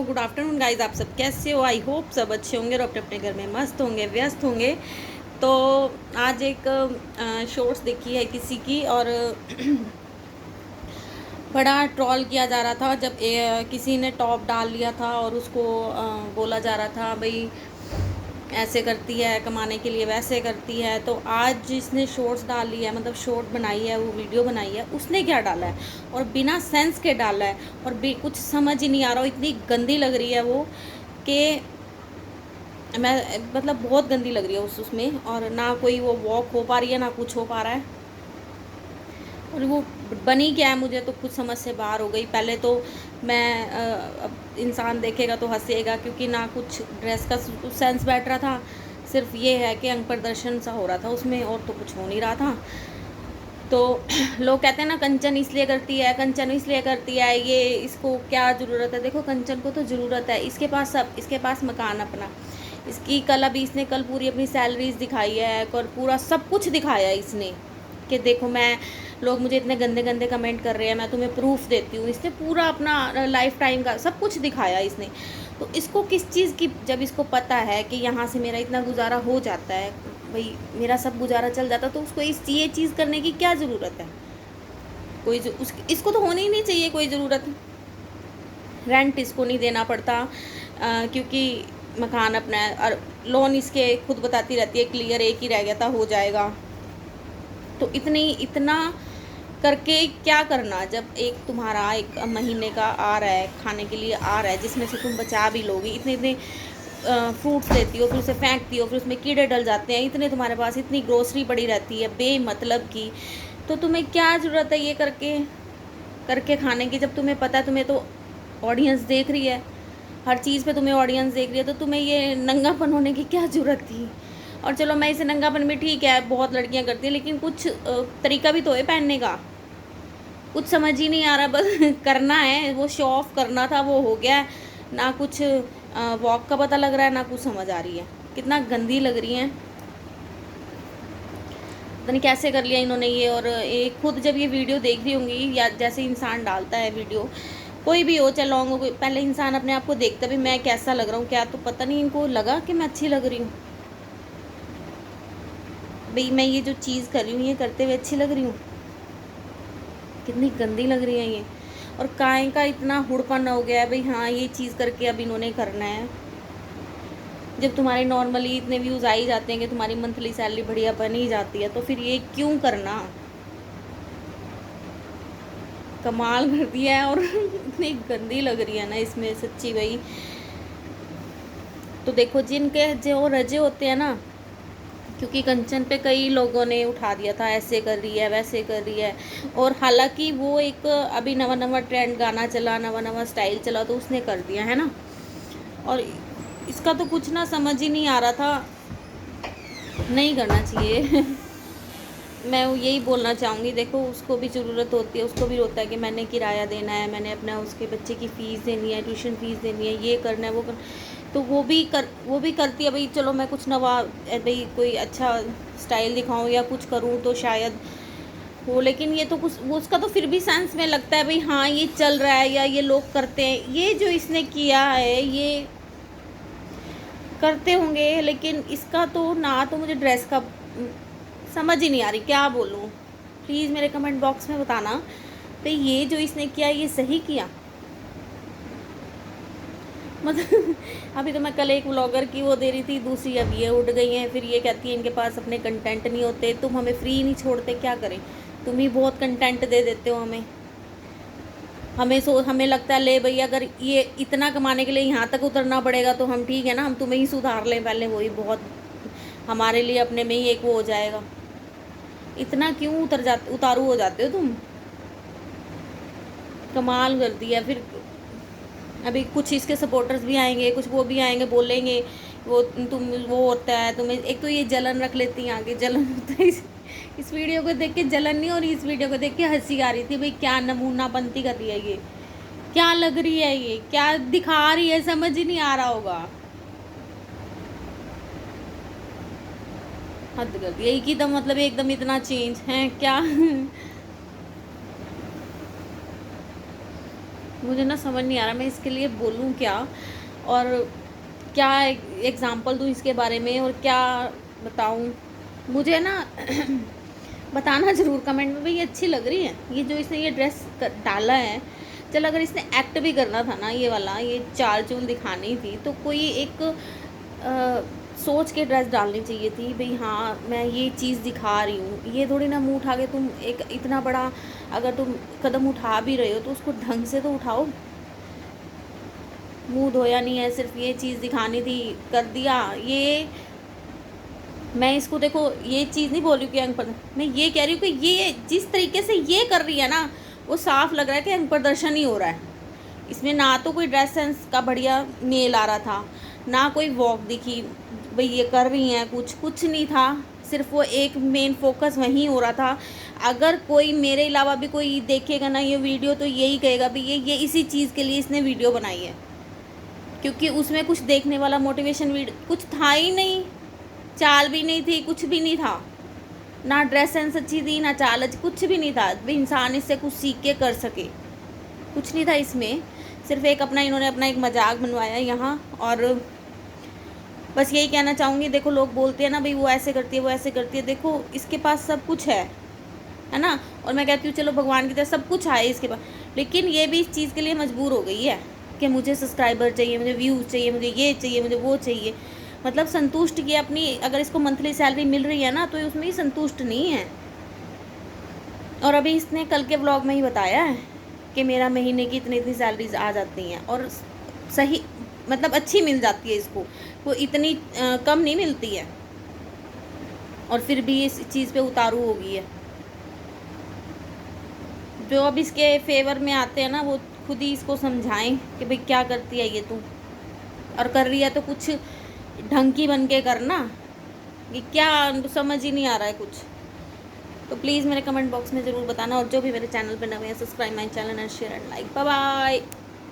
Good afternoon guys, आप सब कैसे हो? आई होप सब अच्छे होंगे और अपने अपने घर में मस्त होंगे, व्यस्त होंगे। तो आज एक शॉर्ट्स देखी है किसी की और बड़ा ट्रोल किया जा रहा था जब किसी ने टॉप डाल लिया था और उसको बोला जा रहा था भाई ऐसे करती है कमाने के लिए, वैसे करती है। तो आज जिसने शॉर्ट्स डाली है, मतलब शॉर्ट बनाई है, वो वीडियो बनाई है, उसने क्या डाला है और बिना सेंस के डाला है और कुछ समझ ही नहीं आ रहा। इतनी गंदी लग रही है वो कि मैं मतलब बहुत गंदी लग रही है उसमें। और ना कोई वो वॉक हो पा रही है, ना कुछ हो पा रहा है। और वो बनी क्या है, मुझे तो कुछ समझ से बाहर हो गई। पहले तो मैं अब इंसान देखेगा तो हंसेगा, क्योंकि ना कुछ ड्रेस का सेंस बैठ रहा था। सिर्फ ये है कि अंग प्रदर्शन सा हो रहा था उसमें, और तो कुछ हो नहीं रहा था। तो लोग कहते हैं ना, कंचन इसलिए करती है, कंचन इसलिए करती है, ये इसको क्या ज़रूरत है। देखो, कंचन को तो ज़रूरत है, इसके पास सब, इसके पास मकान अपना, इसकी कल अभी इसने कल पूरी अपनी सैलरीज दिखाई है और पूरा सब कुछ दिखाया है इसने कि देखो मैं, लोग मुझे इतने गंदे गंदे कमेंट कर रहे हैं, मैं तुम्हें प्रूफ देती हूँ। इसने पूरा अपना लाइफ टाइम का सब कुछ दिखाया इसने। तो इसको किस चीज़ की, जब इसको पता है कि यहाँ से मेरा इतना गुजारा हो जाता है, भाई मेरा सब गुजारा चल जाता, तो उसको ये चीज़ करने की क्या ज़रूरत है? इसको तो होनी ही नहीं चाहिए कोई ज़रूरत। रेंट इसको नहीं देना पड़ता क्योंकि मकान अपना है, और लोन इसके खुद बताती रहती है क्लियर, एक ही रह गया था, हो जाएगा। तो इतना करके क्या करना, जब एक तुम्हारा एक महीने का आ रहा है, खाने के लिए आ रहा है, जिसमें से तुम बचा भी लोगी। इतने इतने फ्रूट्स लेती हो, फिर उसे फेंकती हो, फिर उसमें कीड़े डल जाते हैं, इतने तुम्हारे पास इतनी ग्रोसरी पड़ी रहती है बेमतलब की। तो तुम्हें क्या ज़रूरत है ये करके करके खाने की, जब तुम्हें पता है, तुम्हें तो ऑडियंस देख रही है, हर चीज़ पे तुम्हें ऑडियंस देख रही है, तो तुम्हें ये नंगापन होने की क्या ज़रूरत थी? और चलो, मैं इसे नंगापन में ठीक है, बहुत लड़कियां करती हैं, लेकिन कुछ तरीका भी तो है पहनने का। कुछ समझ ही नहीं आ रहा, बस करना है, वो शो ऑफ करना था, वो हो गया। ना कुछ वॉक का पता लग रहा है, ना कुछ समझ आ रही है। कितना गंदी लग रही हैं, पता नहीं कैसे कर लिया इन्होंने ये। और एक खुद जब ये वीडियो देख रही होंगी, या जैसे इंसान डालता है वीडियो, कोई भी हो, चाहे लॉन्ग हो, पहले इंसान अपने आप को देखता भी, मैं कैसा लग रहा हूँ, क्या तो पता नहीं इनको लगा कि मैं अच्छी लग रही हूँ। भाई मैं ये जो चीज़ कर रही हूँ, ये करते हुए अच्छी लग रही हूँ? कितनी गंदी लग रही है ये। और काय का इतना हुड़पन हो गया है भाई, हाँ ये चीज़ करके अब इन्होंने करना है। जब तुम्हारे नॉर्मली इतने व्यूज़ आ ही जाते हैं कि तुम्हारी मंथली सैलरी बढ़िया बन ही जाती है, तो फिर ये क्यों करना? कमाल कर दिया है। और इतनी गंदी लग रही है ना इसमें, सच्ची भाई। तो देखो, जिनके जो रजे होते हैं ना, क्योंकि कंचन पे कई लोगों ने उठा दिया था, ऐसे कर रही है, वैसे कर रही है। और हालांकि वो एक अभी नवा नवा ट्रेंड गाना चला, नवा नवा स्टाइल चला, तो उसने कर दिया है ना। और इसका तो कुछ ना समझ ही नहीं आ रहा था, नहीं करना चाहिए। मैं यही बोलना चाहूँगी, देखो उसको भी ज़रूरत होती है, उसको भी होता है कि मैंने किराया देना है, मैंने अपना उसके बच्चे की फ़ीस देनी है, ट्यूशन फ़ीस देनी है, ये करना है, वो तो वो भी करती है भाई। चलो मैं कुछ नवा भाई कोई अच्छा स्टाइल दिखाऊं या कुछ करूं तो शायद हो, लेकिन ये तो कुछ वो उसका तो फिर भी सेंस में लगता है भाई, हाँ ये चल रहा है या ये लोग करते हैं। ये जो इसने किया है, ये करते होंगे, लेकिन इसका तो ना, तो मुझे ड्रेस का समझ ही नहीं आ रही, क्या बोलूँ। प्लीज़ मेरे कमेंट बॉक्स में बताना भाई, ये जो इसने किया, ये सही किया? मतलब अभी तो मैं कल एक व्लॉगर की वो दे रही थी, दूसरी अब ये उठ गई हैं, फिर ये कहती है इनके पास अपने कंटेंट नहीं होते, तुम हमें फ्री नहीं छोड़ते, क्या करें? तुम ही बहुत कंटेंट दे देते हो हमें लगता है ले भाई, अगर ये इतना कमाने के लिए यहाँ तक उतरना पड़ेगा तो हम ठीक है ना, हम तुम्हें ही सुधार लें पहले, वही बहुत हमारे लिए अपने में ही एक वो हो जाएगा। इतना क्यों उतारू हो जाते हो तुम? कमाल कर दिया। फिर अभी कुछ इसके सपोर्टर्स भी आएंगे, कुछ वो भी आएंगे, बोलेंगे वो तुम वो होता है तुम्हें। एक तो ये जलन रख लेती हैं आगे, जलन होता है। इस वीडियो को देख के जलन नहीं हो रही, इस वीडियो को देख के हंसी आ रही थी भाई, क्या नमूना बनती कर रही है ये, क्या लग रही है ये, क्या दिखा रही है, समझ ही नहीं आ रहा होगा। हद कर दिया, एक ही दम, मतलब एकदम इतना चेंज है क्या? मुझे ना समझ नहीं आ रहा मैं इसके लिए बोलूँ क्या, और क्या एग्ज़ाम्पल दूँ इसके बारे में, और क्या बताऊँ। मुझे ना बताना ज़रूर कमेंट में, भाई ये अच्छी लग रही है, ये जो इसने ये ड्रेस डाला है। चल अगर इसने एक्ट भी करना था ना, ये वाला ये चाल चूल दिखानी थी, तो कोई एक सोच के ड्रेस डालनी चाहिए थी, भाई हाँ मैं ये चीज़ दिखा रही हूँ। ये थोड़ी ना मुँह उठा के तुम एक इतना बड़ा अगर तुम कदम उठा भी रहे हो तो उसको ढंग से तो उठाओ। मुँह धोया नहीं है, सिर्फ ये चीज़ दिखानी थी, कर दिया। ये मैं इसको देखो ये चीज़ नहीं बोल रही हूँ कि अंग प्रदर्शन, मैं ये कह रही हूँ कि ये जिस तरीके से ये कर रही है ना, वो साफ लग रहा है कि अंग प्रदर्शन ही हो रहा है। इसमें ना तो कोई ड्रेस सेंस का बढ़िया मेल आ रहा था, ना कोई वॉक दिखी, भाई ये कर रही हैं कुछ नहीं था। सिर्फ वो एक मेन फोकस वहीं हो रहा था। अगर कोई मेरे अलावा भी कोई देखेगा ना ये वीडियो, तो यही कहेगा भाई ये इसी चीज़ के लिए इसने वीडियो बनाई है, क्योंकि उसमें कुछ देखने वाला मोटिवेशन वीडियो कुछ था ही नहीं, चाल भी नहीं थी, कुछ भी नहीं था, ना ड्रेस सेंस अच्छी थी, ना चाल अच्छी, कुछ भी नहीं था। भाई इंसान इससे कुछ सीख के कर सके, कुछ नहीं था इसमें। सिर्फ एक अपना इन्होंने अपना एक मजाक बनवाया यहाँ। और बस यही कहना चाहूँगी, देखो लोग बोलते हैं ना भाई वो ऐसे करती है वो ऐसे करती है, देखो इसके पास सब कुछ है ना। और मैं कहती हूँ चलो भगवान की तरह सब कुछ आए इसके पास, लेकिन ये भी इस चीज़ के लिए मजबूर हो गई है कि मुझे सब्सक्राइबर चाहिए, मुझे व्यूज़ चाहिए, मुझे ये चाहिए, मुझे वो चाहिए। मतलब संतुष्ट ये अपनी, अगर इसको मंथली सैलरी मिल रही है ना, तो उसमें ही संतुष्ट नहीं है। और अभी इसने कल के व्लॉग में ही बताया है कि मेरा महीने की इतनी सैलरीज आ जाती हैं, और सही मतलब अच्छी मिल जाती है इसको, वो इतनी कम नहीं मिलती है। और फिर भी इस चीज़ पे उतारू हो गई है। जो अब इसके फेवर में आते हैं ना, वो खुद ही इसको समझाएं कि भाई क्या करती है ये तू, और कर रही है तो कुछ ढंग की बन के करना। ये क्या समझ ही नहीं आ रहा है कुछ। तो प्लीज़ मेरे कमेंट बॉक्स में ज़रूर बताना, और जो भी मेरे चैनल पे नए हैं subscribe my channel and share and like. Bye bye.